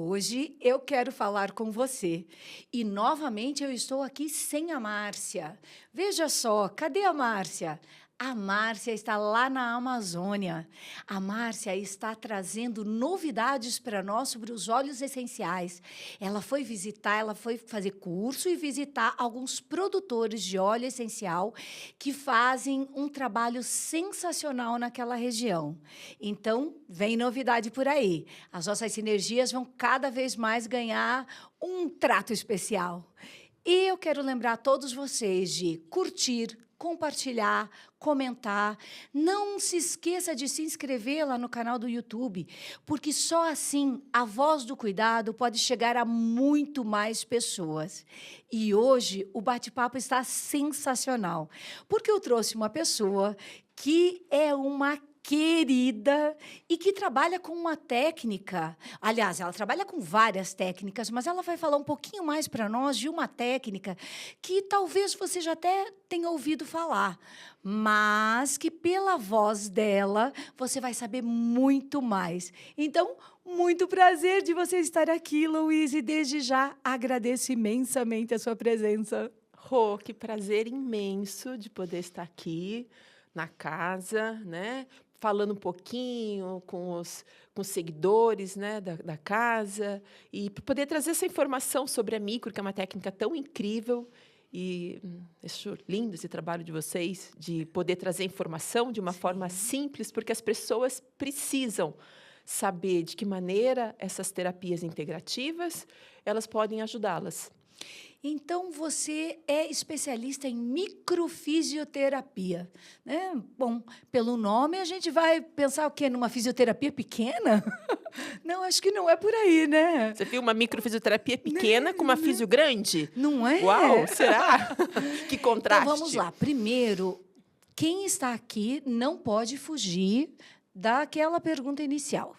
Hoje eu quero falar com você. E novamente eu estou aqui sem a Márcia. Veja só, cadê a Márcia? A Márcia está lá na Amazônia. A Márcia está trazendo novidades para nós sobre os óleos essenciais. Ela foi visitar, ela foi fazer curso e visitar alguns produtores de óleo essencial que fazem um trabalho sensacional naquela região. Então, vem novidade por aí. As nossas sinergias vão cada vez mais ganhar um trato especial. E eu quero lembrar a todos vocês de curtir, compartilhar, comentar. Não se esqueça de se inscrever lá no canal do YouTube, porque só assim a voz do cuidado pode chegar a muito mais pessoas. E hoje o bate-papo está sensacional, porque eu trouxe uma pessoa que é uma querida e que trabalha com uma técnica. Aliás, ela trabalha com várias técnicas, mas ela vai falar um pouquinho mais para nós de uma técnica que talvez você já até tenha ouvido falar, mas que pela voz dela você vai saber muito mais. Então, muito prazer de você estar aqui, Louise, e desde já agradeço imensamente a sua presença. Rô, que prazer imenso de poder estar aqui na casa, né? Falando um pouquinho com os seguidores, né, da casa, e poder trazer essa informação sobre a micro, que é uma técnica tão incrível. E acho lindo esse trabalho de vocês, de poder trazer informação de uma forma simples, porque as pessoas precisam saber de que maneira essas terapias integrativas elas podem ajudá-las. Então, você é especialista em microfisioterapia, né? Bom, pelo nome, a gente vai pensar o quê? Numa fisioterapia pequena? Não, acho que não é por aí, né? Você viu uma microfisioterapia pequena com uma fisio grande? Não é? Uau, será? Que contraste. Então, vamos lá. Primeiro, quem está aqui não pode fugir daquela pergunta inicial.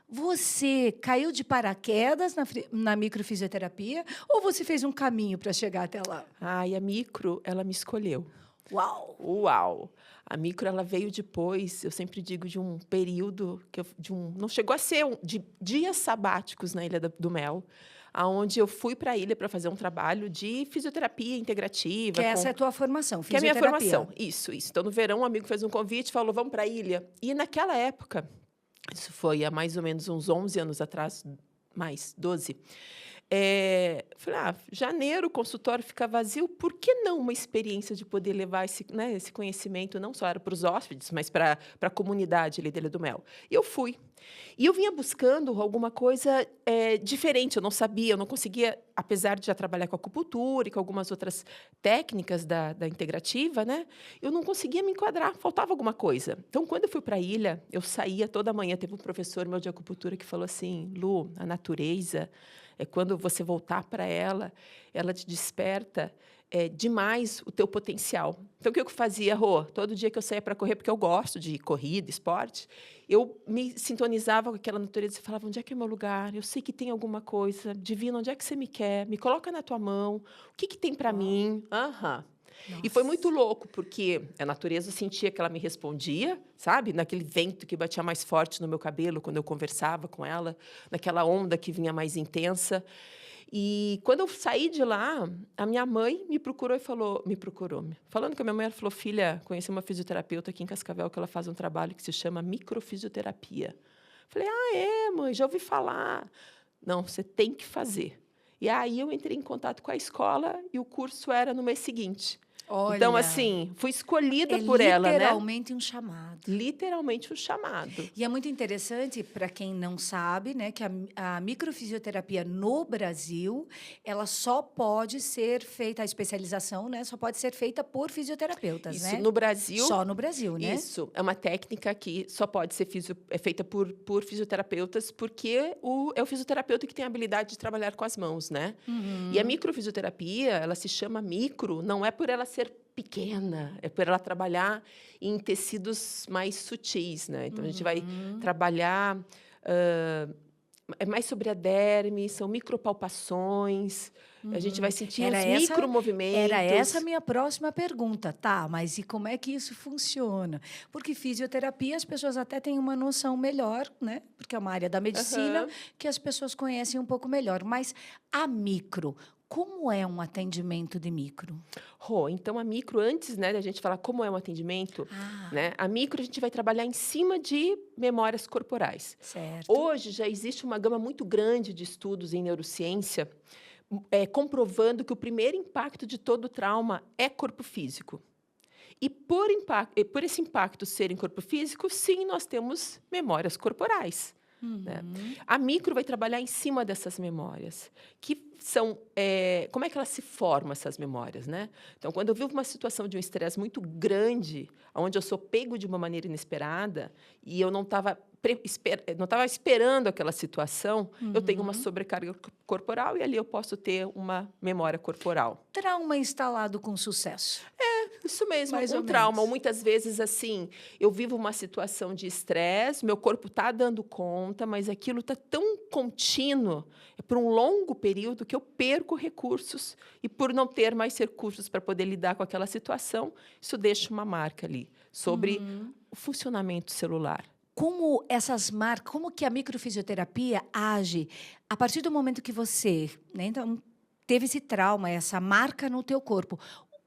Você caiu de paraquedas na microfisioterapia ou você fez um caminho para chegar até lá? Ai, a micro, ela me escolheu. Uau! Uau! A micro, ela veio depois, eu sempre digo, de um período, não chegou a ser de dias sabáticos na Ilha do Mel, aonde eu fui para a ilha para fazer um trabalho de fisioterapia integrativa. Que essa é a tua formação, que é a minha fisioterapia. formação, isso. Então, no verão, um amigo fez um convite, falou, vamos para a ilha. E, naquela época, isso foi há mais ou menos uns 11 anos atrás, mais 12. Falei, janeiro o consultório fica vazio, por que não uma experiência de poder levar esse conhecimento, não só para os hóspedes, mas para a comunidade ali da Ilha do Mel? E eu fui. E eu vinha buscando alguma coisa diferente, eu não sabia, eu não conseguia, apesar de já trabalhar com acupuntura e com algumas outras técnicas da integrativa, né? Eu não conseguia me enquadrar, faltava alguma coisa. Então, quando eu fui para a ilha, eu saía toda manhã, teve um professor meu de acupuntura que falou assim, Lu, a natureza, quando você voltar para ela, ela te desperta demais o teu potencial. Então, o que eu fazia, Rô? Todo dia que eu saía para correr, porque eu gosto de corrida, esporte, eu me sintonizava com aquela natureza e falava, onde é que é o meu lugar? Eu sei que tem alguma coisa. Divino, onde é que você me quer? Me coloca na tua mão. O que tem para mim? E foi muito louco, porque a natureza sentia que ela me respondia, sabe? Naquele vento que batia mais forte no meu cabelo quando eu conversava com ela, naquela onda que vinha mais intensa. E quando eu saí de lá, a minha mãe me procurou, falando com a minha mãe, ela falou, filha, conheci uma fisioterapeuta aqui em Cascavel que ela faz um trabalho que se chama microfisioterapia. Falei, mãe, já ouvi falar. Não, você tem que fazer. E aí eu entrei em contato com a escola e o curso era no mês seguinte. Olha, então, assim, fui escolhida por ela, né? Literalmente um chamado. Literalmente um chamado. E é muito interessante, para quem não sabe, né, que a microfisioterapia no Brasil, ela só pode ser feita, a especialização, né, só pode ser feita por fisioterapeutas, Isso, né? no Brasil. Só no Brasil, né? Isso, é uma técnica que só pode ser feita por fisioterapeutas, porque é o fisioterapeuta que tem a habilidade de trabalhar com as mãos, né? E a microfisioterapia, ela se chama micro, não é por ela ser pequena, é por ela trabalhar em tecidos mais sutis, né? Então, a gente vai trabalhar É mais sobre a derme, são micropalpações, a gente vai sentir os micromovimentos. Era essa a minha próxima pergunta, tá? Mas e como é que isso funciona? Porque fisioterapia as pessoas até têm uma noção melhor, né? Porque é uma área da medicina que as pessoas conhecem um pouco melhor. Mas a micro, como é um atendimento de micro? Então, a micro, antes, né, da gente falar como é um atendimento, né, a micro a gente vai trabalhar em cima de memórias corporais. Certo. Hoje já existe uma gama muito grande de estudos em neurociência comprovando que o primeiro impacto de todo trauma é corpo físico. E por esse impacto ser em corpo físico, sim, nós temos memórias corporais. Né? A micro vai trabalhar em cima dessas memórias, que são... como é que elas se formam, essas memórias? Né? Então, quando eu vivo uma situação de um estresse muito grande, onde eu sou pego de uma maneira inesperada, e eu não estava esperando aquela situação, eu tenho uma sobrecarga corporal, e ali eu posso ter uma memória corporal. Trauma instalado com sucesso. Isso mesmo, Mais ou um trauma. menos. Ou muitas vezes, assim, eu vivo uma situação de estresse, meu corpo está dando conta, mas aquilo está tão contínuo, por um longo período, que eu perco recursos. E por não ter mais recursos para poder lidar com aquela situação, isso deixa uma marca ali sobre o funcionamento celular. Como essas marcas, como que a microfisioterapia age a partir do momento que você, né, então, teve esse trauma, essa marca no teu corpo?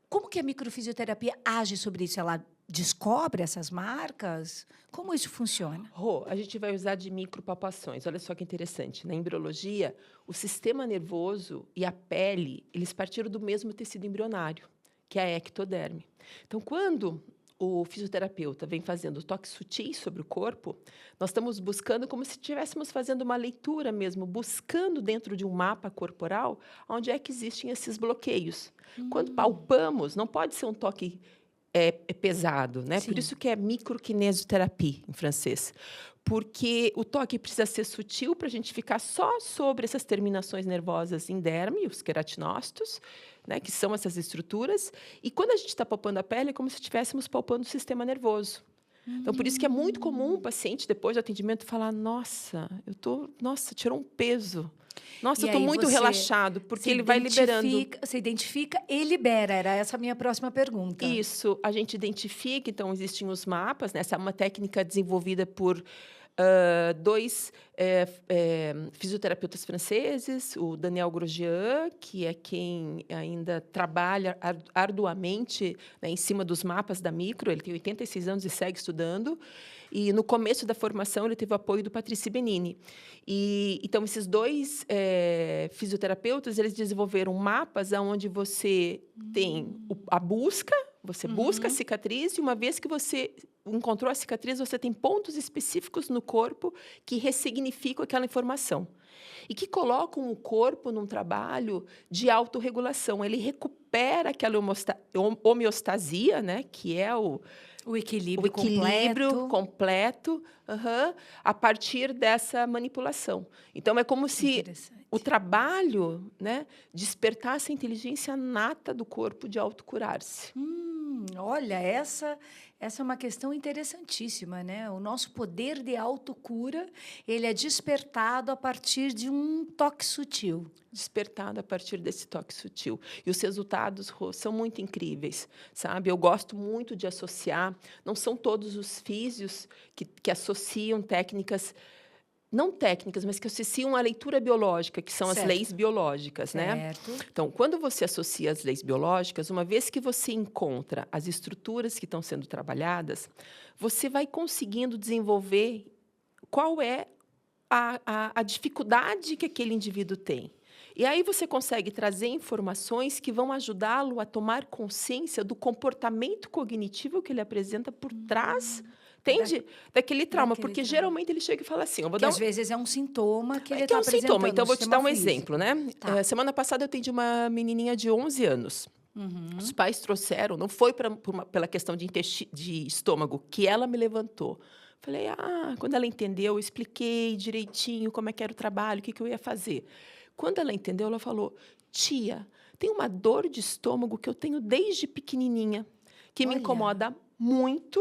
Como que a microfisioterapia age sobre isso? Ela descobre essas marcas? Como isso funciona? A gente vai usar de micropalpações. Olha só que interessante. Na embriologia, o sistema nervoso e a pele, eles partiram do mesmo tecido embrionário, que é a ectoderme. Então, quando o fisioterapeuta vem fazendo toques sutis sobre o corpo, nós estamos buscando como se estivéssemos fazendo uma leitura mesmo, buscando dentro de um mapa corporal onde é que existem esses bloqueios. Quando palpamos, não pode ser um toque pesado, né? Por isso que é microquinesioterapia, em francês. Porque o toque precisa ser sutil para a gente ficar só sobre essas terminações nervosas em derme, os queratinócitos, né, que são essas estruturas. E quando a gente está palpando a pele, é como se estivéssemos palpando o sistema nervoso. Então, por isso que é muito comum o paciente, depois do atendimento, falar: nossa, tirou um peso. Nossa, eu estou muito relaxado, porque ele vai liberando. Você identifica e libera. Era essa a minha próxima pergunta. Isso, a gente identifica, então, existem os mapas, né? Essa é uma técnica desenvolvida por dois fisioterapeutas franceses, o Daniel Grosjean, que é quem ainda trabalha arduamente, né, em cima dos mapas da micro. Ele tem 86 anos e segue estudando. E, no começo da formação, ele teve o apoio do Patrício Benini. Então, esses dois fisioterapeutas, eles desenvolveram mapas onde você tem a busca, você busca a cicatriz, e uma vez que você encontrou a cicatriz, você tem pontos específicos no corpo que ressignificam aquela informação. E que colocam o corpo num trabalho de autorregulação. Ele recupera aquela homeostasia, né, que é o equilíbrio completo a partir dessa manipulação. Então, é como se o trabalho, né, despertasse a inteligência nata do corpo de autocurar-se. Olha, essa é uma questão interessantíssima, né? O nosso poder de autocura, ele é despertado a partir de um toque sutil. Despertado a partir desse toque sutil. E os resultados, Rô, são muito incríveis, sabe? Eu gosto muito de associar, não são todos os físios que associam técnicas, não técnicas, mas que associam a leitura biológica, que são as leis biológicas, né? Então, quando você associa as leis biológicas, uma vez que você encontra as estruturas que estão sendo trabalhadas, você vai conseguindo desenvolver qual é a dificuldade que aquele indivíduo tem. E aí você consegue trazer informações que vão ajudá-lo a tomar consciência do comportamento cognitivo que ele apresenta por trás, entende? Daquele trauma. Porque geralmente ele chega e fala assim... às vezes é um sintoma que ele está apresentando. É um sintoma. Então, eu vou te dar um exemplo, né? Semana passada eu atendi uma menininha de 11 anos. Os pais trouxeram, não foi pela questão de estômago, que ela me levantou. Falei, quando ela entendeu, eu expliquei direitinho como é que era o trabalho, o que eu ia fazer. Quando ela entendeu, ela falou: tia, tem uma dor de estômago que eu tenho desde pequenininha, que me incomoda muito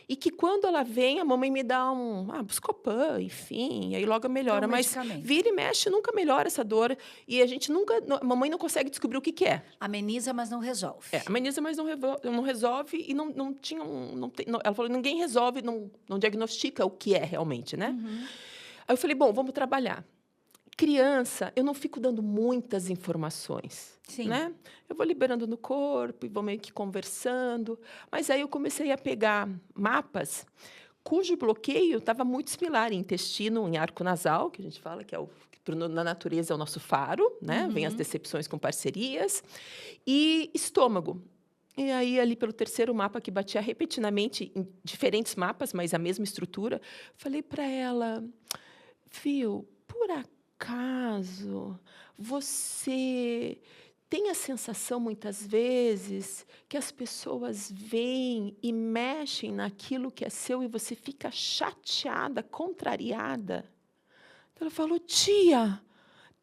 E que quando ela vem, a mamãe me dá Buscopan, enfim, aí logo melhora. Mas medicamento. vira e mexe, nunca melhora essa dor. E a gente a mamãe não consegue descobrir o que é. Ameniza, mas não resolve. Ameniza, mas não resolve e ela falou, ninguém resolve, não diagnostica o que é realmente, né? Aí eu falei, bom, vamos trabalhar. Criança, eu não fico dando muitas informações, Sim. né? Eu vou liberando no corpo e vou meio que conversando. Mas aí eu comecei a pegar mapas cujo bloqueio estava muito similar em intestino, em arco nasal, que a gente fala que na natureza é o nosso faro, né? Vem as decepções com parcerias, e estômago. E aí, ali pelo terceiro mapa, que batia repetidamente em diferentes mapas, mas a mesma estrutura, falei para ela, viu, por acaso você tem a sensação, muitas vezes, que as pessoas vêm e mexem naquilo que é seu e você fica chateada, contrariada? Ela falou, tia,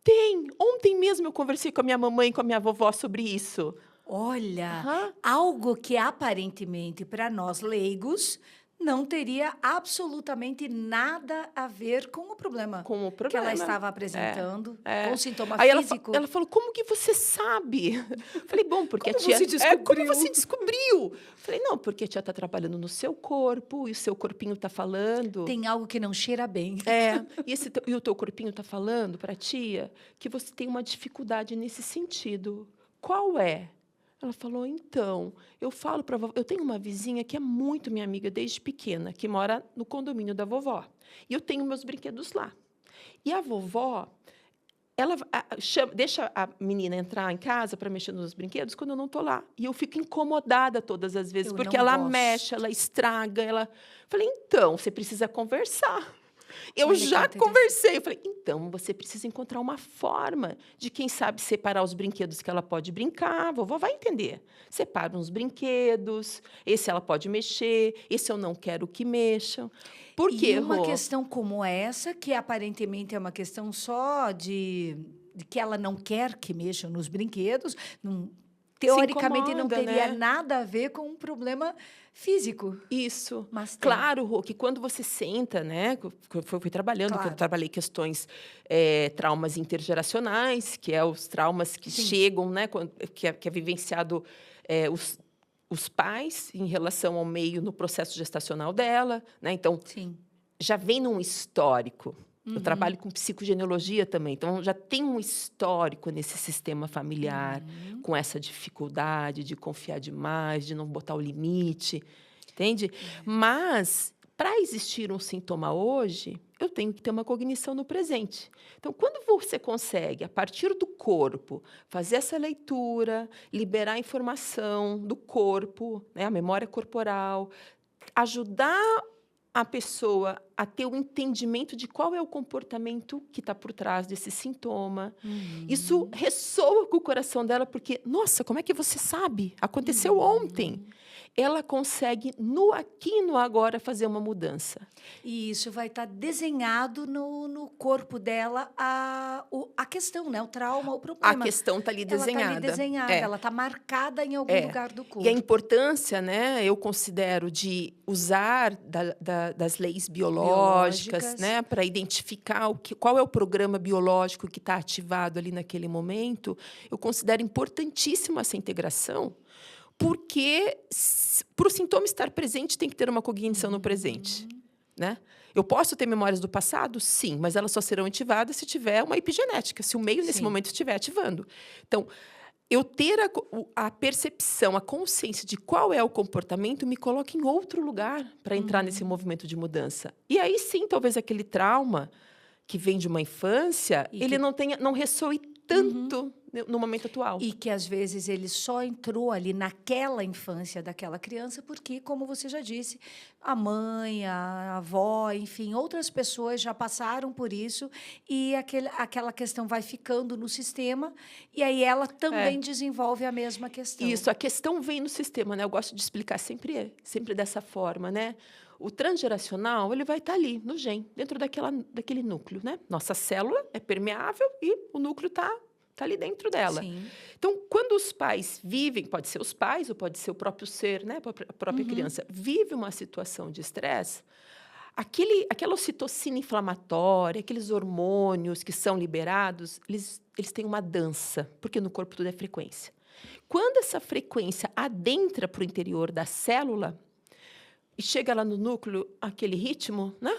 tem. Ontem mesmo eu conversei com a minha mamãe e com a minha vovó sobre isso. Olha, algo que aparentemente para nós leigos não teria absolutamente nada a ver com o problema, Com o que problema. ela estava apresentando, com o sintoma Aí físico. ela falou, como que você sabe? Falei, bom, porque Como a tia... você descobriu? Como você descobriu? Falei, não, porque a tia está trabalhando no seu corpo e o seu corpinho está falando. Tem algo que não cheira bem. E o teu corpinho está falando para a tia que você tem uma dificuldade nesse sentido. Qual é? Ela falou, então, eu falo para a vovó, eu tenho uma vizinha que é muito minha amiga desde pequena, que mora no condomínio da vovó. E eu tenho meus brinquedos lá. E a vovó, ela deixa a menina entrar em casa para mexer nos brinquedos quando eu não estou lá. E eu fico incomodada todas as vezes, porque ela mexe, ela estraga. Falei, então, você precisa conversar. Eu já conversei. Eu falei, então, você precisa encontrar uma forma de, quem sabe, separar os brinquedos que ela pode brincar. A vovó vai entender. Separa uns brinquedos, esse ela pode mexer, esse eu não quero que mexam. Por quê, E uma Rô? questão como essa, que aparentemente é uma questão só de que ela não quer que mexam nos brinquedos, teoricamente não teria nada a ver com um problema físico. Isso. Mas claro, Rô, que quando você senta, né? Eu fui trabalhando, que eu trabalhei questões, traumas intergeracionais, que é os traumas que chegam, né? Que é vivenciado os pais em relação ao meio no processo gestacional dela, né? Então, já vem num histórico. Eu trabalho com psicogenealogia também, então já tem um histórico nesse sistema familiar, com essa dificuldade de confiar demais, de não botar o limite, entende? Mas, para existir um sintoma hoje, eu tenho que ter uma cognição no presente. Então, quando você consegue, a partir do corpo, fazer essa leitura, liberar a informação do corpo, né, a memória corporal, ajudar a pessoa a ter o entendimento de qual é o comportamento que está por trás desse sintoma. Isso ressoa com o coração dela, porque, nossa, como é que você sabe? Aconteceu ontem. Ela consegue, no aqui e no agora, fazer uma mudança. E isso vai estar desenhado no corpo dela, a questão, né? O trauma, o problema. A questão está ali desenhada. Ela está ali desenhada, ela está marcada em algum lugar do corpo. E a importância, né, eu considero, de usar das leis biológicas, né, para identificar qual é o programa biológico que está ativado ali naquele momento, eu considero importantíssima essa integração, porque, para o sintoma estar presente, tem que ter uma cognição no presente, né? Eu posso ter memórias do passado? Sim, mas elas só serão ativadas se tiver uma epigenética, se o meio, nesse momento, estiver ativando. Então, eu ter a percepção, a consciência de qual é o comportamento, me coloca em outro lugar para entrar nesse movimento de mudança. E aí, sim, talvez aquele trauma que vem de uma infância, ele não ressoe tanto no momento atual. E que, às vezes, ele só entrou ali naquela infância daquela criança porque, como você já disse, a mãe, a avó, enfim, outras pessoas já passaram por isso e aquela questão vai ficando no sistema e aí ela também desenvolve a mesma questão. Isso, a questão vem no sistema, né? Eu gosto de explicar sempre dessa forma, né? O transgeracional, ele vai estar ali, no gene, dentro daquele núcleo, né? Nossa célula é permeável e o núcleo está Está ali dentro dela. Sim. Então, quando os pais vivem, pode ser os pais ou pode ser o próprio ser, né, a própria criança, vive uma situação de estresse, aquela ocitocina inflamatória, aqueles hormônios que são liberados, eles têm uma dança, porque no corpo tudo é frequência. Quando essa frequência adentra para o interior da célula e chega lá no núcleo, aquele ritmo, né?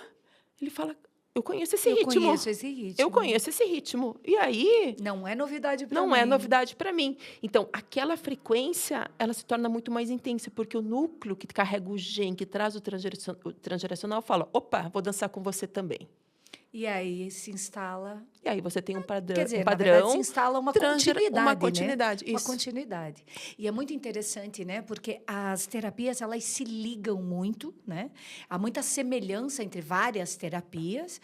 Ele fala, eu conheço esse ritmo. Eu conheço esse ritmo. Eu conheço esse ritmo. E aí... Não é novidade para mim. Não é novidade para mim. Então, aquela frequência, ela se torna muito mais intensa, porque o núcleo que carrega o gene, que traz o transgeracional, fala, opa, vou dançar com você também. E aí se instala... E aí você tem um padrão. Quer dizer, na verdade, se instala uma continuidade, uma continuidade, né? isso. Uma continuidade. E é muito interessante, né? Porque as terapias, elas se ligam muito, né? Há muita semelhança entre várias terapias.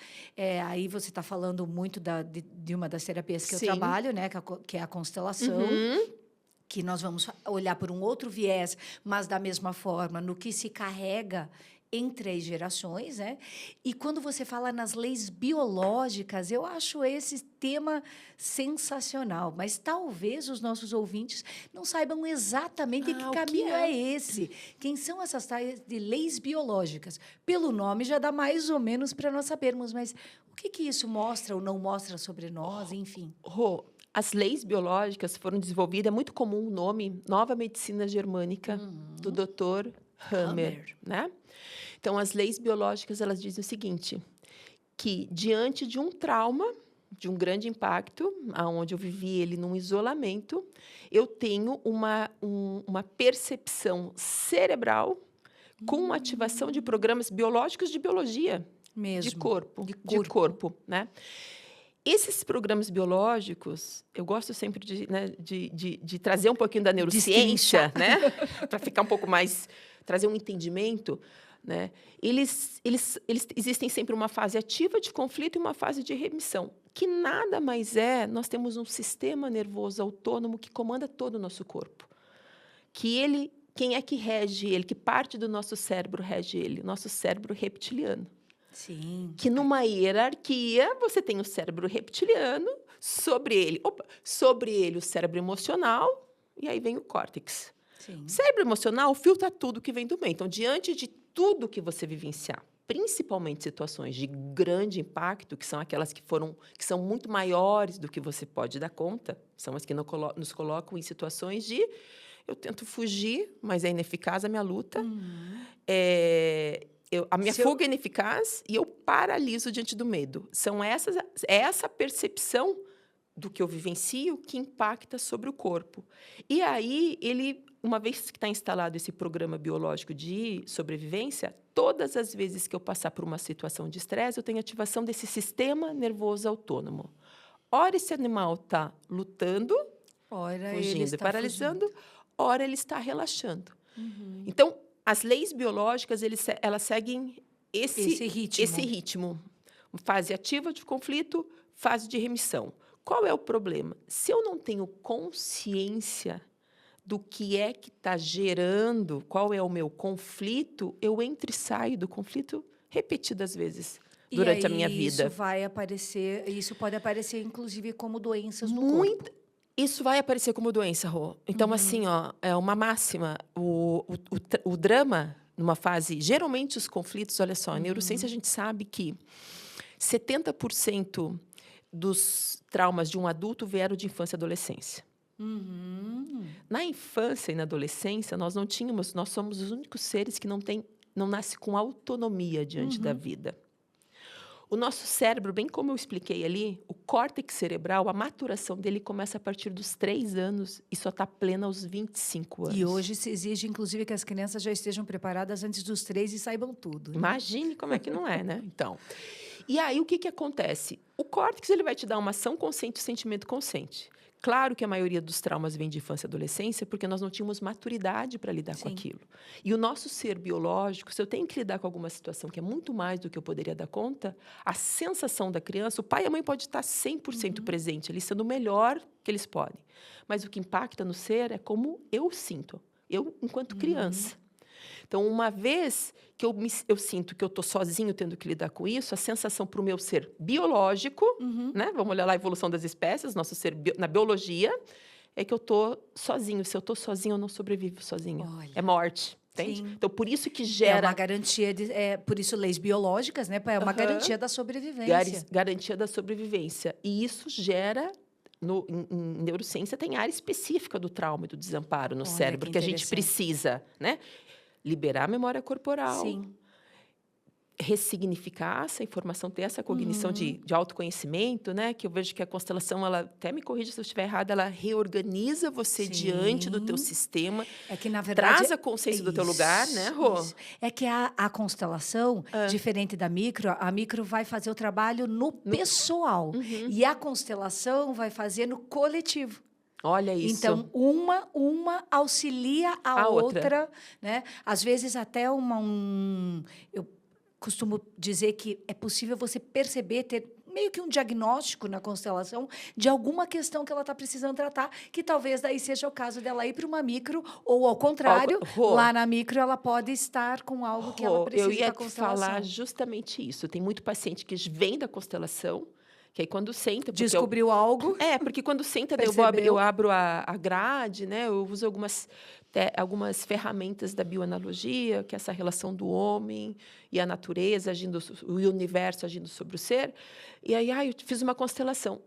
Aí você está falando muito de uma das terapias que eu trabalho, né? Que é a constelação. Que nós vamos olhar por um outro viés, mas da mesma forma, no que se carrega entre as gerações, né? E quando você fala nas leis biológicas, eu acho esse tema sensacional, mas talvez os nossos ouvintes não saibam exatamente que caminho é esse. Quem são essas tais de leis biológicas? Pelo nome já dá mais ou menos para nós sabermos, mas o que isso mostra ou não mostra sobre nós, enfim? Rô, as leis biológicas foram desenvolvidas, é muito comum o nome Nova Medicina Germânica, do Dr. Hammer, né? Então, as leis biológicas, elas dizem o seguinte, que diante de um trauma, de um grande impacto, onde eu vivi ele num isolamento, eu tenho uma percepção cerebral com ativação de programas biológicos de biologia, Mesmo. de corpo, né? Esses programas biológicos, eu gosto sempre de trazer um pouquinho da neurociência, né? Para ficar um pouco mais, trazer um entendimento, né? Eles existem sempre uma fase ativa de conflito e uma fase de remissão, que nada mais é, nós temos um sistema nervoso autônomo que comanda todo o nosso corpo. Quem é que rege ele? Que parte do nosso cérebro rege ele? Nosso cérebro reptiliano. Sim. Que numa hierarquia você tem o cérebro reptiliano, sobre ele o cérebro emocional, e aí vem o córtex. Sim. O cérebro emocional filtra tudo que vem do meio. Então, diante de tudo que você vivenciar, principalmente situações de grande impacto, que são aquelas que são muito maiores do que você pode dar conta, são as que nos colocam em situações de eu tento fugir, mas é ineficaz a minha luta. A minha fuga é ineficaz e eu paraliso diante do medo. Essa percepção do que eu vivencio que impacta sobre o corpo. E aí, uma vez que está instalado esse programa biológico de sobrevivência, todas as vezes que eu passar por uma situação de estresse, eu tenho ativação desse sistema nervoso autônomo. Ora, esse animal está lutando, fugindo e paralisando, ora, ele está relaxando. Então, as leis biológicas, elas seguem esse ritmo. Fase ativa de conflito, fase de remissão. Qual é o problema? Se eu não tenho consciência do que é que está gerando, qual é o meu conflito, eu entro e saio do conflito repetidas vezes durante a minha vida. Isso pode aparecer, inclusive, como doenças no corpo. Isso vai aparecer como doença, Rô. Então, assim, é uma máxima. O drama, numa fase... Geralmente, os conflitos... Olha só, a neurociência, a gente sabe que 70% dos traumas de um adulto vieram de infância e adolescência. Na infância e na adolescência, nós somos os únicos seres que não nascem com autonomia diante da vida. O nosso cérebro, bem como eu expliquei ali, o córtex cerebral, a maturação dele começa a partir dos 3 anos e só está plena aos 25 anos. E hoje se exige, inclusive, que as crianças já estejam preparadas antes dos 3 e saibam tudo. Né? Imagine como é que não é, né? Então, e aí o que acontece? O córtex ele vai te dar uma ação consciente e um sentimento consciente. Claro que a maioria dos traumas vem de infância e adolescência, porque nós não tínhamos maturidade para lidar com aquilo. E o nosso ser biológico, se eu tenho que lidar com alguma situação que é muito mais do que eu poderia dar conta, a sensação da criança, o pai e a mãe podem estar 100% presente, ali sendo o melhor que eles podem. Mas o que impacta no ser é como eu sinto, eu enquanto criança. Então, uma vez que eu sinto que eu estou sozinho tendo que lidar com isso, a sensação para o meu ser biológico, né? Vamos olhar lá a evolução das espécies, nosso ser na biologia, é que eu estou sozinho. Se eu estou sozinho, eu não sobrevivo sozinho. Olha. É morte. Entende? Sim. Então, por isso que É gera... uma garantia, por isso leis biológicas, né? É uma garantia da sobrevivência. Garantia da sobrevivência. E isso gera... em neurociência, tem área específica do trauma e do desamparo no cérebro, que a gente precisa, né? Liberar a memória corporal, Sim. ressignificar essa informação, ter essa cognição de autoconhecimento, né? Que eu vejo que a constelação, ela até me corrige se eu estiver errada, ela reorganiza você diante do teu sistema, é que, na verdade, traz a consciência do teu lugar, né, Rô? É que a constelação, diferente da micro, a micro vai fazer o trabalho no pessoal e a constelação vai fazer no coletivo. Olha isso. Então, uma auxilia a outra, né? Às vezes, até eu costumo dizer que é possível você perceber, ter meio que um diagnóstico na constelação de alguma questão que ela está precisando tratar, que talvez daí seja o caso dela ir para uma micro, ou ao contrário, lá na micro ela pode estar com algo que ela precisa da constelação. Eu ia falar justamente isso. Tem muito paciente que vem da constelação, que aí quando senta... Descobriu algo. Porque quando senta, eu abro a grade, né? Eu uso algumas ferramentas da bioanalogia, que é essa relação do homem e a natureza, o universo agindo sobre o ser. E aí, eu fiz uma constelação.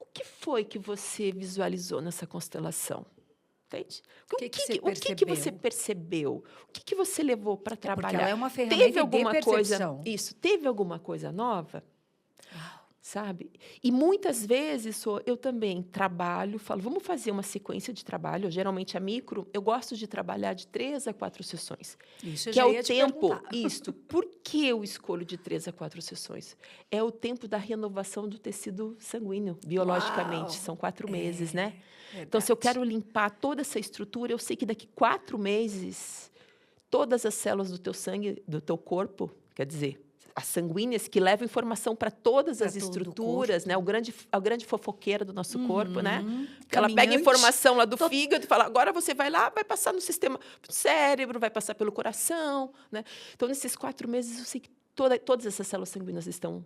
O que foi que você visualizou nessa constelação? Entende? O que você percebeu? O que você levou para trabalhar? Porque ela é uma ferramenta de percepção. Teve alguma coisa nova? Sabe? E muitas vezes eu também trabalho, falo, vamos fazer uma sequência de trabalho. Geralmente a micro, eu gosto de trabalhar de 3 a 4 sessões. Isso que já é ia o te tempo. perguntar. Isso. Por que eu escolho de 3 a 4 sessões? É o tempo da renovação do tecido sanguíneo, biologicamente. Uau! São 4 meses, né? Verdade. Então, se eu quero limpar toda essa estrutura, eu sei que daqui 4 meses, todas as células do teu sangue, do teu corpo, quer dizer, as sanguíneas que levam informação para todas as estruturas, né? A grande fofoqueira do nosso corpo, né? Ela pega informação lá do fígado e fala, agora você vai lá, vai passar no sistema do cérebro, vai passar pelo coração, né? Então, nesses 4 meses, eu sei que todas essas células sanguíneas estão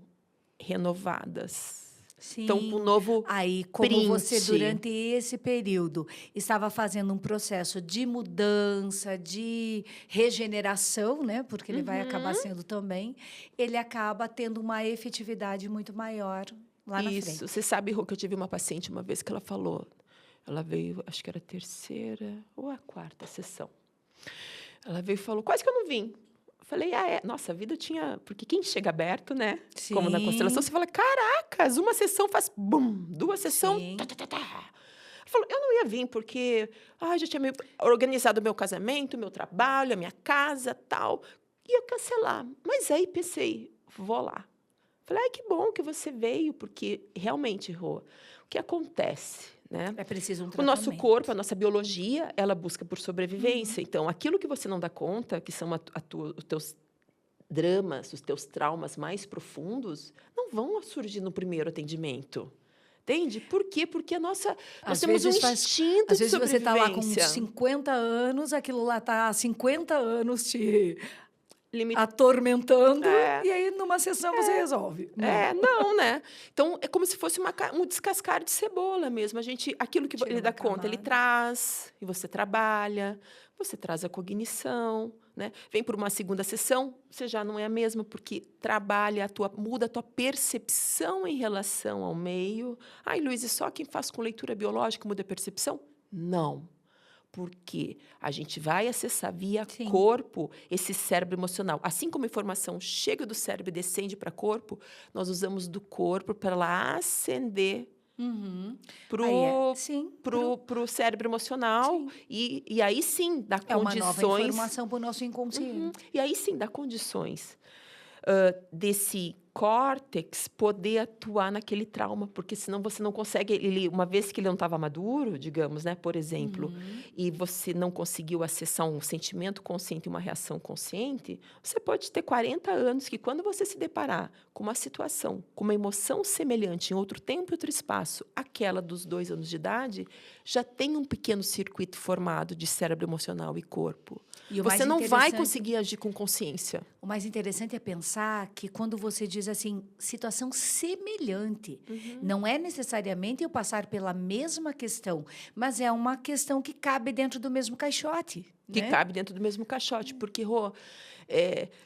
renovadas. Sim. Então, com um novo Aí, como você, durante esse período, estava fazendo um processo de mudança, de regeneração, né? Porque ele vai acabar sendo também, ele acaba tendo uma efetividade muito maior lá na frente. Isso. Você sabe, Rô, que eu tive uma paciente uma vez que ela falou, ela veio, acho que era a 3ª ou a 4ª sessão. Ela veio e falou, quase que eu não vim. Falei, nossa, a vida tinha... Porque quem chega aberto, né? Sim. Como na constelação, você fala, caracas, uma sessão faz bum, 2 sessões... Falou, eu não ia vir, porque já tinha organizado o meu casamento, o meu trabalho, a minha casa, tal. Ia cancelar. Mas aí pensei, vou lá. Falei, que bom que você veio, porque realmente, Rô, o que acontece... Né? É preciso um tratamento. tratamento. O nosso corpo, a nossa biologia, ela busca por sobrevivência. Então, aquilo que você não dá conta, que são os teus dramas, os teus traumas mais profundos, não vão surgir no primeiro atendimento. Entende? Por quê? Porque nós temos um instinto de sobrevivência. Às vezes você está lá com 50 anos, aquilo lá está há 50 anos te... atormentando, e aí, numa sessão, você resolve. Não, né? Então, é como se fosse um descascar de cebola mesmo. Aquilo que ele dá conta, ele traz, e você trabalha, você traz a cognição, né? Vem por uma segunda sessão, você já não é a mesma, porque muda a tua percepção em relação ao meio. Luiz, e só quem faz com leitura biológica muda a percepção? Não. Porque a gente vai acessar via corpo esse cérebro emocional. Assim como a informação chega do cérebro e descende para o corpo, nós usamos do corpo para ela ascender para o cérebro emocional. E aí sim dá condições... É uma nova informação para o nosso inconsciente. E aí sim dá condições desse córtex poder atuar naquele trauma, porque senão você não consegue, uma vez que ele não estava maduro, digamos, né, por exemplo, e você não conseguiu acessar um sentimento consciente e uma reação consciente, você pode ter 40 anos que quando você se deparar com uma situação, com uma emoção semelhante em outro tempo e outro espaço, aquela dos 2 anos de idade, já tem um pequeno circuito formado de cérebro emocional e corpo. E o Você mais não vai interessante- conseguir agir com consciência. O mais interessante é pensar que quando você diz assim, situação semelhante, não é necessariamente eu passar pela mesma questão, mas é uma questão que cabe dentro do mesmo caixote. Que né? cabe dentro do mesmo caixote. Porque, Rô,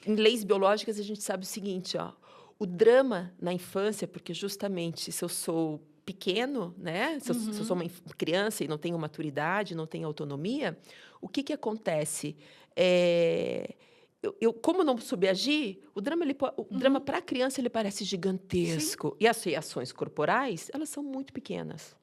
em leis biológicas, a gente sabe o seguinte, ó, o drama na infância, porque justamente se eu sou pequeno, né, se eu sou uma criança e não tenho maturidade, não tenho autonomia, o que acontece? Como não soube agir, o drama para a criança ele parece gigantesco. E as reações corporais, elas são muito pequenas.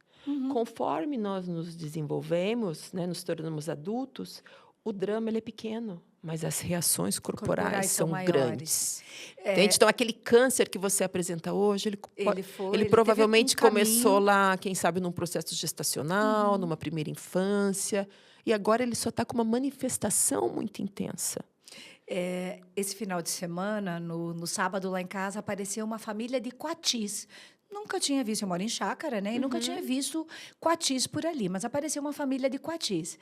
Conforme nós nos desenvolvemos, né, nos tornamos adultos, o drama ele é pequeno, mas as reações corporais são grandes. Entende? Então, aquele câncer que você apresenta hoje, ele provavelmente começou lá, quem sabe, num processo gestacional, numa primeira infância, e agora ele só está com uma manifestação muito intensa. Esse final de semana, no sábado lá em casa, apareceu uma família de coatis. Nunca tinha visto, eu moro em chácara, né? E nunca tinha visto coatis por ali, mas apareceu uma família de coatis.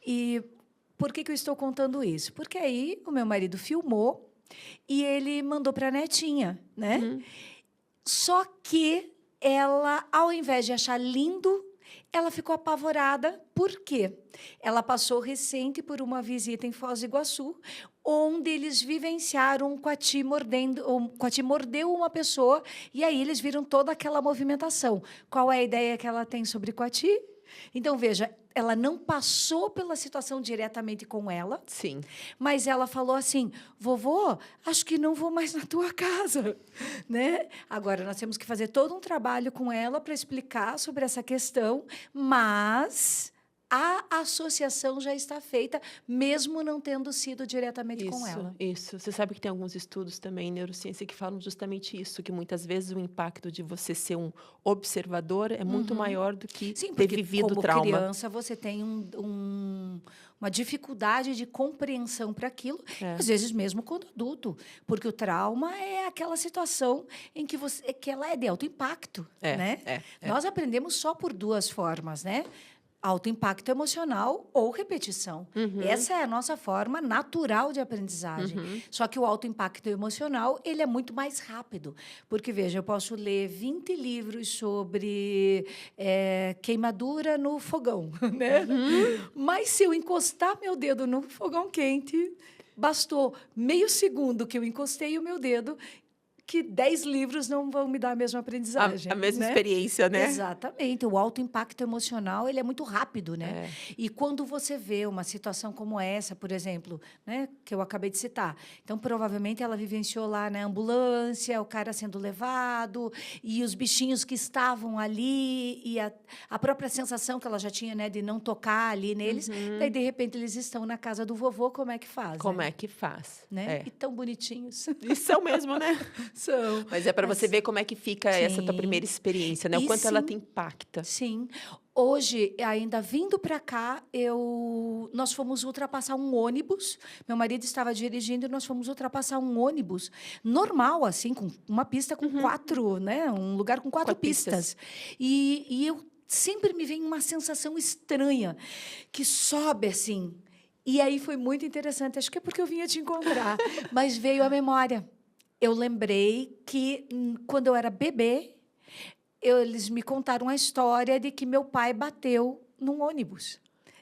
E por que eu estou contando isso? Porque aí o meu marido filmou e ele mandou para a netinha, né? Só que ela, ao invés de achar lindo, ela ficou apavorada. Por quê? Ela passou recente por uma visita em Foz do Iguaçu, onde eles vivenciaram um coati mordendo, um coati mordeu uma pessoa, e aí eles viram toda aquela movimentação. Qual é a ideia que ela tem sobre coati? Então, veja, ela não passou pela situação diretamente com ela. Sim. Mas ela falou assim, vovô, acho que não vou mais na tua casa. Né? Agora, nós temos que fazer todo um trabalho com ela para explicar sobre essa questão, mas a associação já está feita, mesmo não tendo sido diretamente com ela. Isso. Você sabe que tem alguns estudos também em neurociência que falam justamente isso, que muitas vezes o impacto de você ser um observador é muito maior do que ter vivido o trauma. Como criança, você tem uma dificuldade de compreensão para aquilo, às vezes mesmo quando adulto, porque o trauma é aquela situação em que ela é de alto impacto. Né? Nós aprendemos só por 2 formas, né? Alto impacto emocional ou repetição. Essa é a nossa forma natural de aprendizagem. Só que o alto impacto emocional, ele é muito mais rápido. Porque, veja, eu posso ler 20 livros sobre queimadura no fogão, né? Mas se eu encostar meu dedo no fogão quente, bastou meio segundo que eu encostei o meu dedo, que 10 livros não vão me dar a mesma aprendizagem. A mesma experiência, né? Exatamente. O alto impacto emocional, ele é muito rápido, né? E quando você vê uma situação como essa, por exemplo, né, que eu acabei de citar, então, provavelmente, ela vivenciou lá na ambulância, o cara sendo levado, e os bichinhos que estavam ali, e a própria sensação que ela já tinha, né, de não tocar ali neles, daí, de repente, eles estão na casa do vovô, como é que faz? Como é que faz? Né? E tão bonitinhos. E são mesmo, né? São. Mas é para você ver como é que fica essa tua primeira experiência, né? O quanto ela te impacta. Sim. Hoje, ainda vindo para cá, nós fomos ultrapassar um ônibus. Meu marido estava dirigindo e nós fomos ultrapassar um ônibus normal, assim, com uma pista com 4, né? Um lugar com 4 pistas. E eu sempre me vem uma sensação estranha que sobe assim. E aí foi muito interessante. Acho que é porque eu vinha te encontrar, mas veio a memória. Eu lembrei que, quando eu era bebê, eles me contaram a história de que meu pai bateu num ônibus.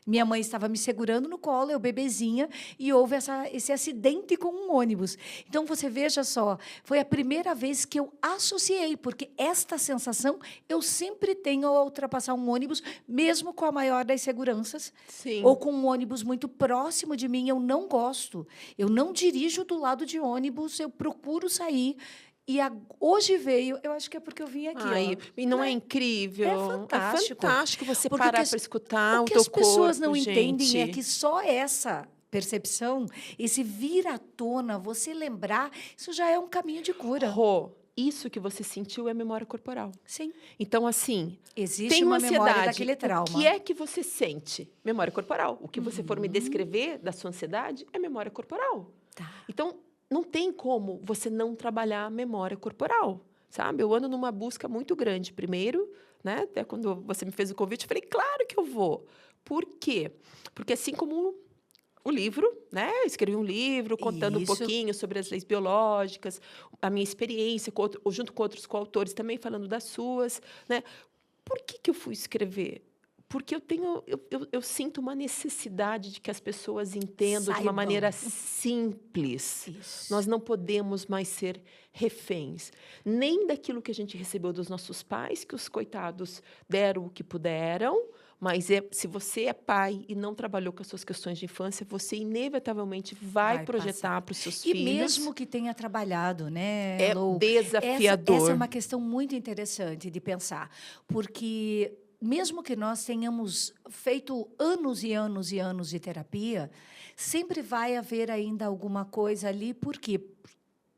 Minha mãe estava me segurando no colo, eu bebezinha, e houve esse acidente com um ônibus. Então, você veja só, foi a primeira vez que eu associei, porque esta sensação eu sempre tenho ao ultrapassar um ônibus, mesmo com a maior das seguranças, ou com um ônibus muito próximo de mim, eu não gosto. Eu não dirijo do lado de ônibus, eu procuro sair. E hoje veio, eu acho que é porque eu vim aqui. E não é incrível? É fantástico. É fantástico você parar para escutar o teu corpo, O que as pessoas não gente. entendem é que só essa percepção, esse vir à tona, você lembrar, isso já é um caminho de cura. Rô, isso que você sentiu é memória corporal. Sim. Então, assim, Existe tem uma ansiedade, memória daquele trauma. o que é que você sente? Memória corporal. O que você for me descrever da sua ansiedade é memória corporal. Tá. Então, não tem como você não trabalhar a memória corporal, sabe? Eu ando numa busca muito grande. Primeiro, né, até quando você me fez o convite, eu falei, claro que eu vou. Por quê? Porque assim como o livro, né? Eu escrevi um livro contando um pouquinho sobre as leis biológicas, a minha experiência, junto com outros coautores também falando das suas, né? Por que eu fui escrever? Porque eu sinto uma necessidade de que as pessoas entendam de uma maneira simples. Isso. Nós não podemos mais ser reféns, nem daquilo que a gente recebeu dos nossos pais, que os coitados deram o que puderam, mas se você é pai e não trabalhou com as suas questões de infância, você inevitavelmente vai projetar para os seus filhos. E mesmo que tenha trabalhado, né, é Lou? desafiador. Essa é uma questão muito interessante de pensar, porque mesmo que nós tenhamos feito anos e anos e anos de terapia, sempre vai haver ainda alguma coisa ali, por quê?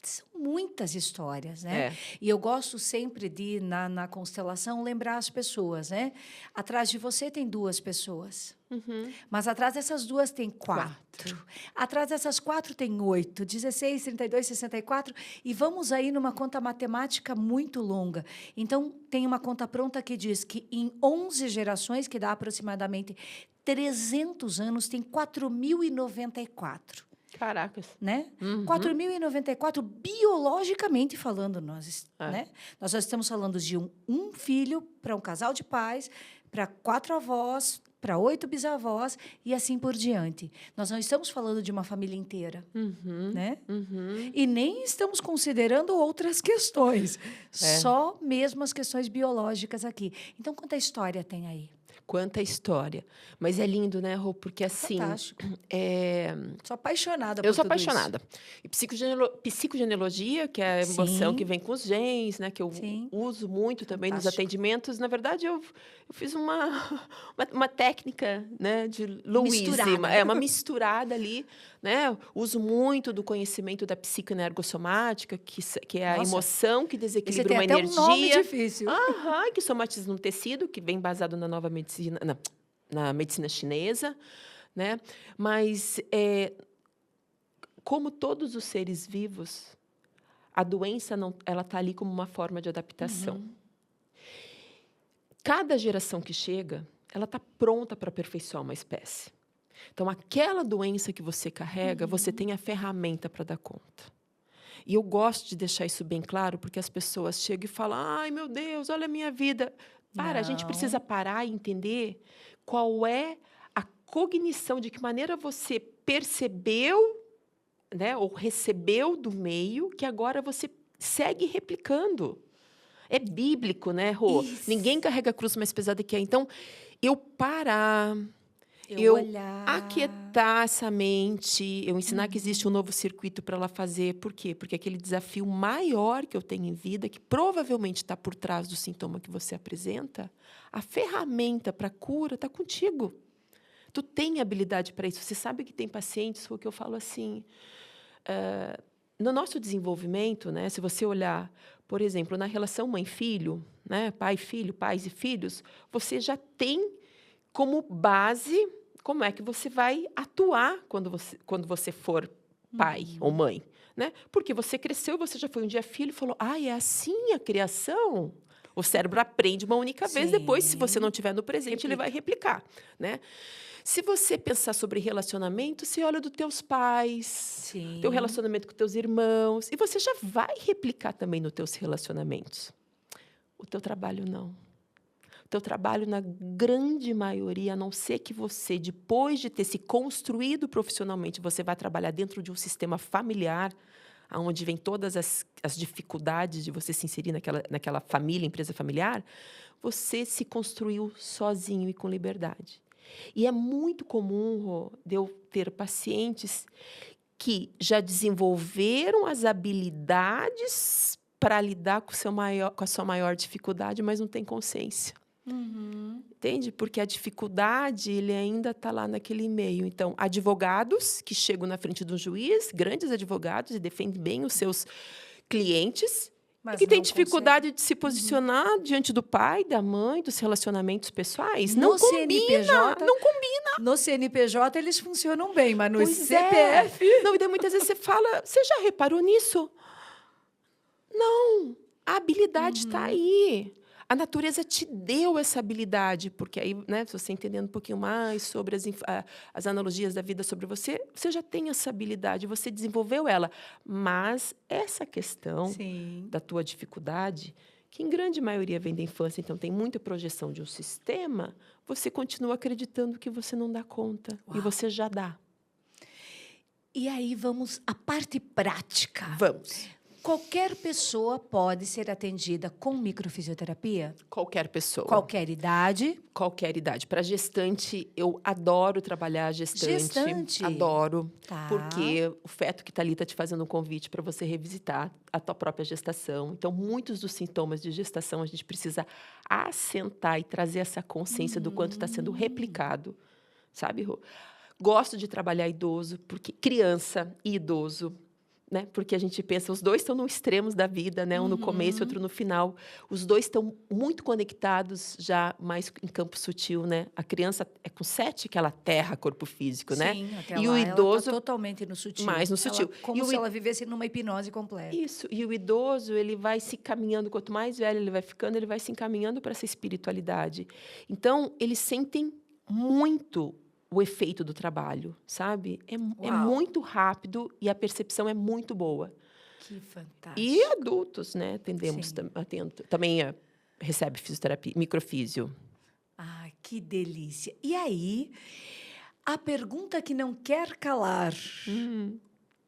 São muitas histórias, né? E eu gosto sempre de, na constelação, lembrar as pessoas, né? Atrás de você tem 2 pessoas. Mas atrás dessas 2 tem 4. Atrás dessas 4 tem 8, 16, 32, 64. E vamos aí numa conta matemática muito longa. Então, tem uma conta pronta que diz que em 11 gerações, que dá aproximadamente 300 anos, tem 4.094. Caracas. Né? 4.094, biologicamente falando, né? Nós já estamos falando de um filho para um casal de pais, para 4 avós, para 8 bisavós e assim por diante. Nós não estamos falando de uma família inteira, né? E nem estamos considerando outras questões, só mesmo as questões biológicas aqui. Então, quanta história tem aí? Quanta história. Mas é lindo, né, Rô? Porque, assim... Fantástico. Sou apaixonada por Eu sou tudo apaixonada. E psicogenealogia, que é a emoção que vem com os genes, né? Que eu uso muito também nos atendimentos. Na verdade, eu fiz uma técnica, né, de Louise. Uma misturada ali, né? Uso muito do conhecimento da psicoenergossomática, que é a emoção que desequilibra uma energia. Esse tem até um nome difícil. Que somatiza no tecido, que vem baseado na nova medicina, na medicina chinesa, né? Mas, como todos os seres vivos, a doença ela está ali como uma forma de adaptação. Cada geração que chega, ela está pronta para aperfeiçoar uma espécie. Então, aquela doença que você carrega, você tem a ferramenta para dar conta. E eu gosto de deixar isso bem claro, porque as pessoas chegam e falam, ai, meu Deus, olha a minha vida. A gente precisa parar e entender qual é a cognição, de que maneira você percebeu, né, ou recebeu do meio, que agora você segue replicando. É bíblico, né, Rô? Ninguém carrega a cruz mais pesada que é. Então, eu parar... Eu aquietar essa mente, eu ensinar que existe um novo circuito para ela fazer. Por quê? Porque aquele desafio maior que eu tenho em vida, que provavelmente está por trás do sintoma que você apresenta, a ferramenta para a cura está contigo. Tu tem habilidade para isso. Você sabe que tem pacientes, o que eu falo assim... no nosso desenvolvimento, né, se você olhar, por exemplo, na relação mãe-filho, né, pai-filho, pais e filhos, você já tem como base como é que você vai atuar quando você for pai ou mãe, né? Porque você cresceu, você já foi um dia filho e falou, é assim a criação? O cérebro aprende uma única vez, depois, se você não estiver no presente, ele vai replicar, né? Se você pensar sobre relacionamento, você olha dos teus pais, teu relacionamento com teus irmãos, e você já vai replicar também nos teus relacionamentos. O teu trabalho não. O teu trabalho, na grande maioria, a não ser que você, depois de ter se construído profissionalmente, você vai trabalhar dentro de um sistema familiar, onde vem todas as dificuldades de você se inserir naquela família, empresa familiar, você se construiu sozinho e com liberdade. E é muito comum, Rô, de eu ter pacientes que já desenvolveram as habilidades para lidar com a sua maior dificuldade, mas não tem consciência. Entende? Porque a dificuldade ele ainda está lá naquele meio. Então, advogados que chegam na frente do juiz, grandes advogados, e defendem bem os seus clientes, Mas que tem não dificuldade de se posicionar diante do pai, da mãe, dos relacionamentos pessoais. Não No combina, CNPJ, não combina. no CNPJ eles funcionam bem, mas no Pois CPF... é. Não, e daí muitas vezes você fala, você já reparou nisso? Não, a habilidade está aí. A natureza te deu essa habilidade, porque aí, né, se você entendendo um pouquinho mais sobre as analogias da vida sobre você, você já tem essa habilidade, você desenvolveu ela. Mas essa questão Sim. da tua dificuldade, que em grande maioria vem da infância, então tem muita projeção de um sistema, você continua acreditando que você não dá conta. E Uau. você já dá. E aí vamos à parte prática. Vamos. Qualquer pessoa pode ser atendida com microfisioterapia? Qualquer pessoa. Qualquer idade? Qualquer idade. Para gestante, eu adoro trabalhar gestante. Gestante? Adoro. Tá. Porque o feto que está ali está te fazendo um convite para você revisitar a tua própria gestação. Então, muitos dos sintomas de gestação a gente precisa assentar e trazer essa consciência do quanto está sendo replicado. Sabe, Rô? Gosto de trabalhar idoso, porque criança e idoso, né? Porque a gente pensa, os dois estão no extremos da vida, né? Um no começo e outro no final. Os dois estão muito conectados, já mais em campo sutil, né? A criança é com 7 que ela aterra corpo físico, né? Sim, até E lá o idoso ela tá totalmente no sutil. mais no sutil. Como E se ela vivesse numa hipnose completa. Isso. E o idoso, ele vai se caminhando, quanto mais velho ele vai ficando, ele vai se encaminhando para essa espiritualidade. Então, eles sentem muito o efeito do trabalho, sabe? É muito rápido e a percepção é muito boa. Que fantástico. E adultos, né? Também recebe fisioterapia, microfísio. Ah, que delícia. E aí, a pergunta que não quer calar.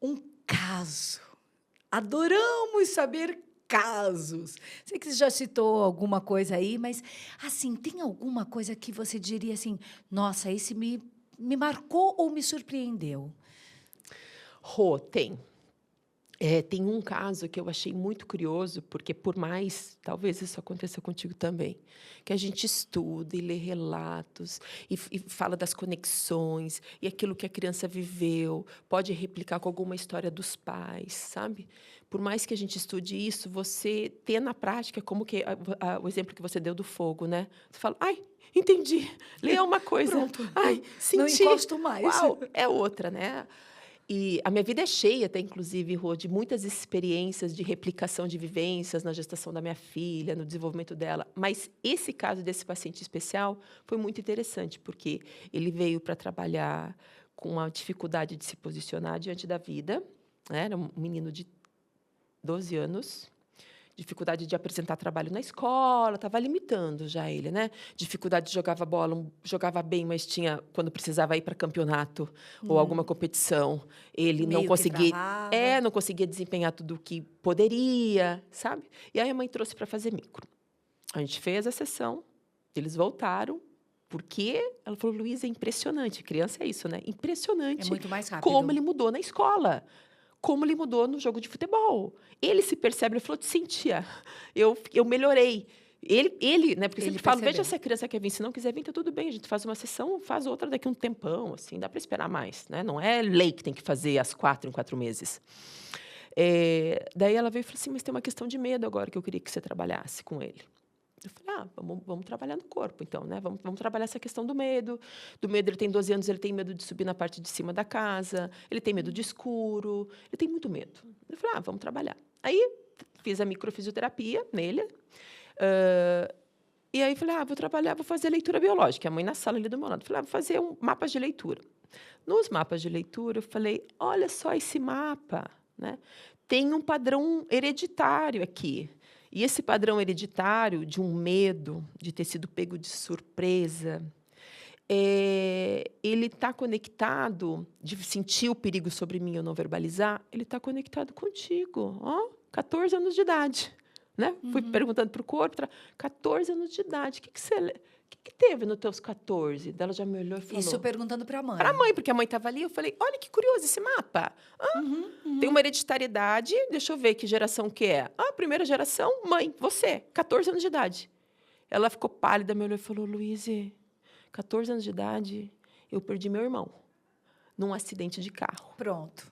Um caso. Adoramos saber casos. Sei que você já citou alguma coisa aí, mas, assim, tem alguma coisa que você diria assim, nossa, esse me marcou ou me surpreendeu? Rô, tem. Tem um caso que eu achei muito curioso, porque por mais, talvez isso aconteça contigo também, que a gente estuda e lê relatos e fala das conexões e aquilo que a criança viveu, pode replicar com alguma história dos pais, sabe? Por mais que a gente estude isso, você ter na prática, como que o exemplo que você deu do fogo, né? Você fala, ai, entendi, leia uma coisa, Pronto. ai, senti. Não encosto mais. Uau, é outra, né? E a minha vida é cheia, até inclusive, Rô, de muitas experiências de replicação de vivências na gestação da minha filha, no desenvolvimento dela. Mas esse caso desse paciente especial foi muito interessante, porque ele veio para trabalhar com uma dificuldade de se posicionar diante da vida, né? Era um menino de 12 anos, dificuldade de apresentar trabalho na escola, estava limitando já ele, né? Dificuldade de jogar bola, jogava bem, mas tinha quando precisava ir para campeonato ou alguma competição, ele não conseguia, não conseguia desempenhar tudo o que poderia, sabe? E aí a mãe trouxe para fazer micro. A gente fez a sessão, eles voltaram. Porque ela falou, Luísa, é impressionante. Criança é isso, né? Impressionante. É muito mais rápido. Como ele mudou na escola. Como ele mudou no jogo de futebol. Ele se percebe, ele falou, te sentia. Eu melhorei. Ele, né? Porque eu sempre falo, veja se a criança quer vir. Se não quiser vir, tá tudo bem. A gente faz uma sessão, faz outra daqui a um tempão, assim, dá para esperar mais, né? Não é lei que tem que fazer as 4 em 4 meses. Daí ela veio e falou assim, mas tem uma questão de medo agora que eu queria que você trabalhasse com ele. Eu falei, vamos trabalhar no corpo, então, né? Vamos trabalhar essa questão do medo. Do medo, ele tem 12 anos, ele tem medo de subir na parte de cima da casa, ele tem medo de escuro, ele tem muito medo. Eu falei, vamos trabalhar. Aí, fiz a microfisioterapia nele. E aí, falei, vou fazer leitura biológica. A mãe na sala ali do meu lado. Falei, vou fazer mapas de leitura. Nos mapas de leitura, eu falei, olha só esse mapa, né? Tem um padrão hereditário aqui. E esse padrão hereditário de um medo, de ter sido pego de surpresa, ele está conectado, de sentir o perigo sobre mim ou não verbalizar, ele está conectado contigo. 14 anos de idade. Né? Fui perguntando para o corpo, 14 anos de idade, o que teve nos teus 14? Ela já me olhou e falou... Isso perguntando para a mãe. Para a mãe, porque a mãe estava ali. Eu falei, olha que curioso esse mapa. Tem uma hereditariedade, deixa eu ver que geração que é. Primeira geração, mãe, você, 14 anos de idade. Ela ficou pálida, me olhou e falou, Luíse, 14 anos de idade, eu perdi meu irmão num acidente de carro. Pronto.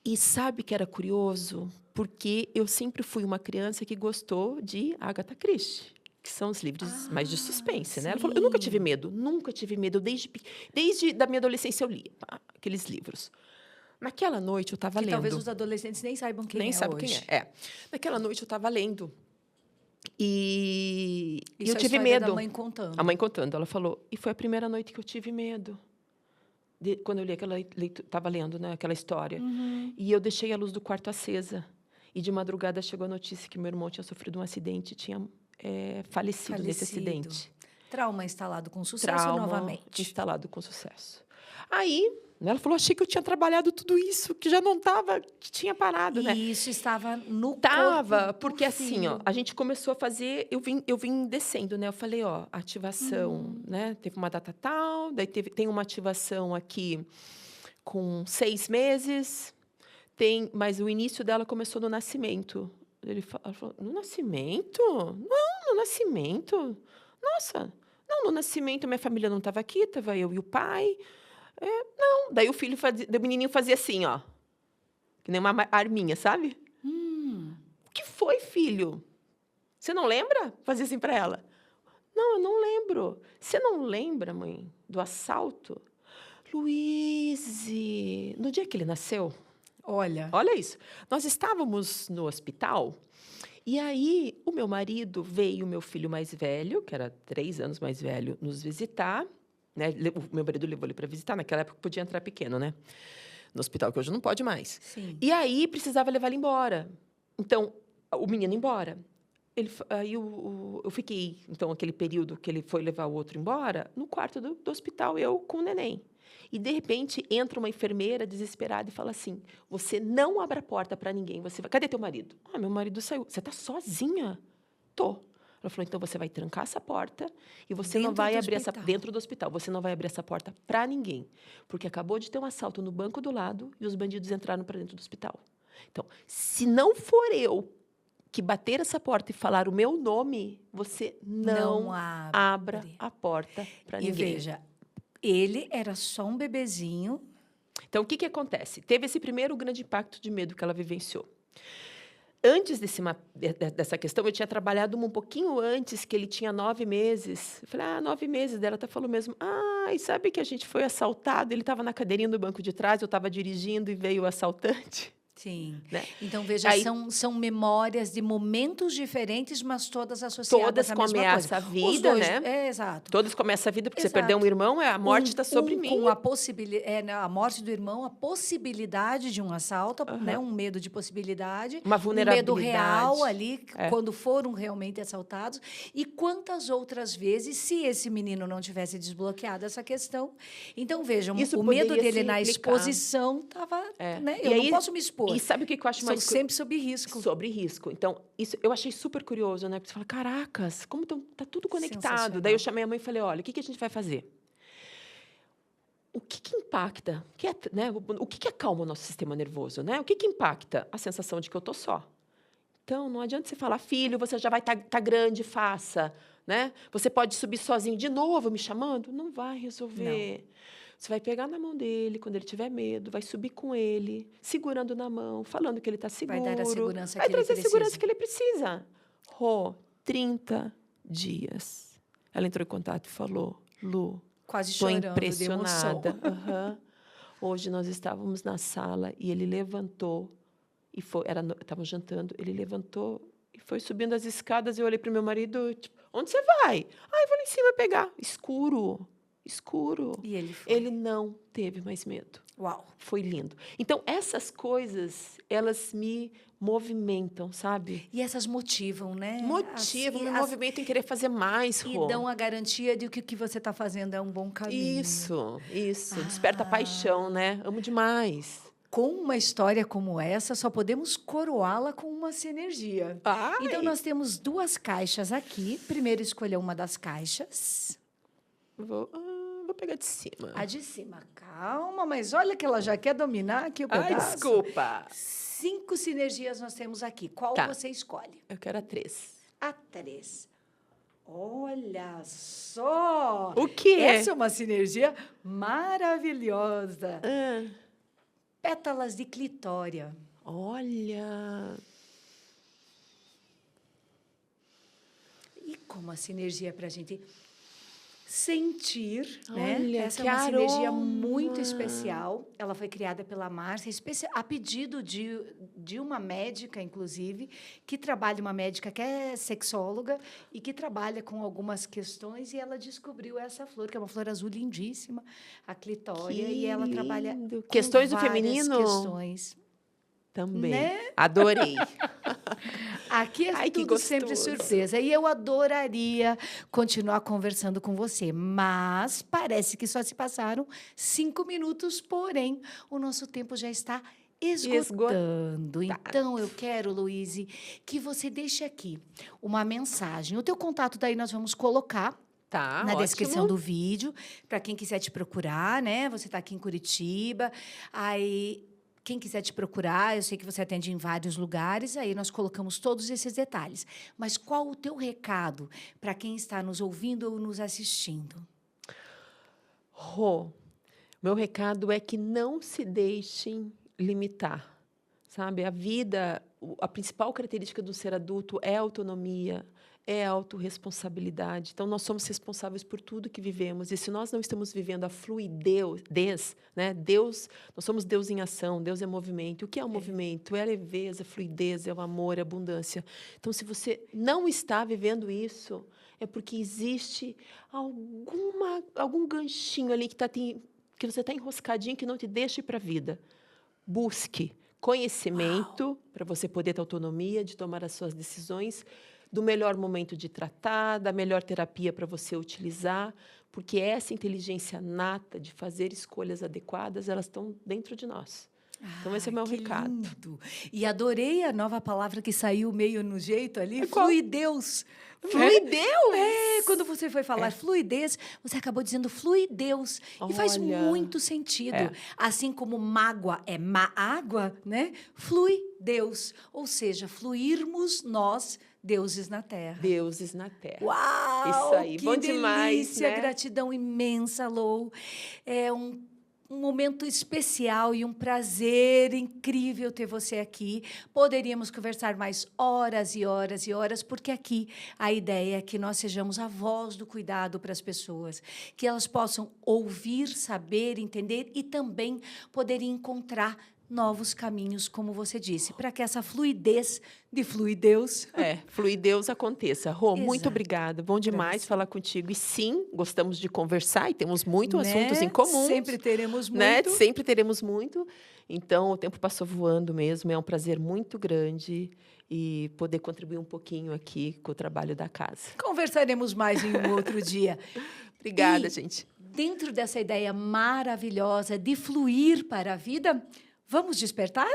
E sabe que era curioso? porque eu sempre fui uma criança que gostou de Agatha Christie, que são os livros mais de suspense, né? Ela falou, eu nunca tive medo, desde da minha adolescência eu lia aqueles livros. Naquela noite eu estava lendo. Talvez os adolescentes nem saibam quem nem é sabe hoje. quem é. Naquela noite eu estava lendo e Isso eu é a tive história medo. da mãe contando. A mãe contando, ela falou, e foi a primeira noite que eu tive medo. Quando eu li estava lendo, né, aquela história. E eu deixei a luz do quarto acesa. E de madrugada chegou a notícia que meu irmão tinha sofrido um acidente e tinha falecido nesse acidente. Trauma instalado com sucesso Trauma novamente. instalado com sucesso. Aí, ela falou, achei que eu tinha trabalhado tudo isso, que já não estava, que tinha parado, né? E isso estava no Tava, corpo porque do assim, filho. ó, a gente começou a fazer, eu vim descendo, né? Eu falei, ó, ativação, né? Teve uma data tal, daí tem uma ativação aqui com 6 meses, mas o início dela começou no nascimento. Ela falou, no nascimento? Não, no nascimento. Nossa, não, no nascimento minha família não estava aqui, estava eu e o pai. Não, daí o menininho fazia assim, ó, que nem uma arminha, sabe? O que foi, filho? Você não lembra? Fazia assim para ela. Não, eu não lembro. Você não lembra, mãe, do assalto? Luíse, no dia que ele nasceu, Olha, olha isso. Nós estávamos no hospital e aí o meu marido veio, o meu filho mais velho, que era 3 anos mais velho, nos visitar. Né? O meu marido levou ele para visitar. Naquela época podia entrar pequeno, né? No hospital, que hoje não pode mais. sim. E aí precisava levar ele embora. Então, o menino embora. Aí eu fiquei, então, aquele período que ele foi levar o outro embora, no quarto do hospital, eu com o neném. E, de repente, entra uma enfermeira desesperada e fala assim, você não abre a porta para ninguém. Cadê teu marido? Ah, meu marido saiu. Você está sozinha? Tô. Ela falou, então você vai trancar essa porta e você não vai abrir dentro do hospital. Você não vai abrir essa porta para ninguém, porque acabou de ter um assalto no banco do lado e os bandidos entraram para dentro do hospital. Então, se não for eu que bater essa porta e falar o meu nome, você não abra a porta para ninguém. E veja, ele era só um bebezinho. Então, o que acontece? Teve esse primeiro grande impacto de medo que ela vivenciou. Antes dessa questão, eu tinha trabalhado um pouquinho antes, que ele tinha 9 meses. Eu falei, 9 meses. Ela até falou mesmo, e sabe que a gente foi assaltado? Ele estava na cadeirinha do banco de trás, eu estava dirigindo e veio o assaltante. Sim. Né? Então, veja, são memórias de momentos diferentes, mas todas associadas à mesma coisa. Todas começam a vida, né? Exato. Todas começam a vida, porque você perdeu um irmão, a morte está sobre mim. Com a morte do irmão, a possibilidade de um assalto, né? Um medo de possibilidade. Uma vulnerabilidade. Um medo real ali, quando foram realmente assaltados. E quantas outras vezes, se esse menino não tivesse desbloqueado essa questão... Então, vejam, o medo dele na exposição estava... Né? Eu não posso me expor. E sabe o que eu acho mais... sempre sob risco. Sobre risco. Então, isso eu achei super curioso, né? Porque você fala, caracas, como tá tudo conectado. Daí eu chamei a mãe e falei, olha, o que a gente vai fazer? O que impacta? Né? O que acalma o nosso sistema nervoso? Né? O que impacta? A sensação de que eu estou só. Então, não adianta você falar, filho, você já vai tá grande, faça. Né? Você pode subir sozinho de novo me chamando? Não vai resolver. Não. Você vai pegar na mão dele quando ele tiver medo, vai subir com ele, segurando na mão, falando que ele está seguro. Vai dar a segurança vai trazer a segurança que ele precisa. 30 dias. Ela entrou em contato e falou, Lu, quase chorando, estou impressionada. Hoje nós estávamos na sala e ele levantou, e estavam jantando, ele levantou e foi subindo as escadas. Eu olhei para o meu marido, tipo, onde você vai? Eu vou lá em cima pegar. Escuro. E ele foi. Ele não teve mais medo. Uau. Foi lindo. Então, essas coisas, elas me movimentam, sabe? E essas motivam, né? Me movimentam em querer fazer mais, Rô. E dão a garantia de que o que você está fazendo é um bom caminho. Isso. Desperta paixão, né? Amo demais. Com uma história como essa, só podemos coroá-la com uma sinergia. Então, nós temos 2 caixas aqui. Primeiro, escolha uma das caixas. Vou pegar de cima. A de cima. Calma, mas olha que ela já quer dominar aqui o pedaço. Desculpa. 5 sinergias nós temos aqui. Qual você escolhe? Eu quero a 3. A 3. Olha só! O que é? Essa é uma sinergia maravilhosa. Pétalas de clitória. Olha, E como essa energia para a gente sentir, né? olha, Essa é que uma sinergia muito aroma. especial. Ela foi criada pela Márcia, a pedido de uma médica, inclusive, que trabalha, uma médica que é sexóloga e que trabalha com algumas questões, e ela descobriu essa flor, que é uma flor azul lindíssima, a clitória, e Que ela trabalha lindo. com Questões do várias feminino? questões, Também. né? Adorei. Aqui é Ai, que tudo sempre gostoso. surpresa. E eu adoraria continuar conversando com você, mas parece que só se passaram 5 minutos, porém, o nosso tempo já está esgotando. Então, eu quero, Luíse, que você deixe aqui uma mensagem. O teu contato daí nós vamos colocar Tá, na descrição ótimo. do vídeo, para quem quiser te procurar, né? Você está aqui em Curitiba, aí quem quiser te procurar, eu sei que você atende em vários lugares, aí nós colocamos todos esses detalhes. Mas qual o teu recado para quem está nos ouvindo ou nos assistindo? Rô, meu recado é que não se deixem limitar, sabe? A vida, a principal característica do ser adulto é a autonomia, é a autorresponsabilidade. Então, nós somos responsáveis por tudo que vivemos. E se nós não estamos vivendo a fluidez, né? Deus, nós somos Deus em ação, Deus é movimento. O que é o movimento? É a leveza, a fluidez, é o amor, é a abundância. Então, se você não está vivendo isso, é porque existe algum ganchinho ali que você está enroscadinho, que não te deixa ir para a vida. Busque conhecimento para você poder ter autonomia de tomar as suas decisões, do melhor momento de tratar, da melhor terapia para você utilizar, porque essa inteligência nata de fazer escolhas adequadas, elas estão dentro de nós. Então, esse é o meu Que recado. lindo! E adorei a nova palavra que saiu meio no jeito ali, qual? fluideus. Fluidez! É, quando você foi falar fluidez, você acabou dizendo fluideus. E faz Olha, muito sentido. Assim como mágoa é água, né? Flui Deus. Ou seja, fluirmos nós, deuses na terra. deuses na terra. Uau! Isso aí, que bom demais, delícia, né? gratidão imensa, Lou. É um momento especial e um prazer incrível ter você aqui. Poderíamos conversar mais horas e horas e horas, porque aqui a ideia é que nós sejamos a voz do cuidado para as pessoas, que elas possam ouvir, saber, entender e também poderem encontrar novos caminhos, como você disse, para que essa fluidez de fluideus... fluideus aconteça. Rô, muito Exato. obrigada. Bom demais você. falar contigo. E sim, gostamos de conversar e temos muitos Né? assuntos em comum. Sempre teremos né? muito. Sempre teremos muito. Então, o tempo passou voando mesmo. É um prazer muito grande e poder contribuir um pouquinho aqui com o trabalho da casa. Conversaremos mais em um outro dia. Obrigada, E, gente. dentro dessa ideia maravilhosa de fluir para a vida, vamos despertar?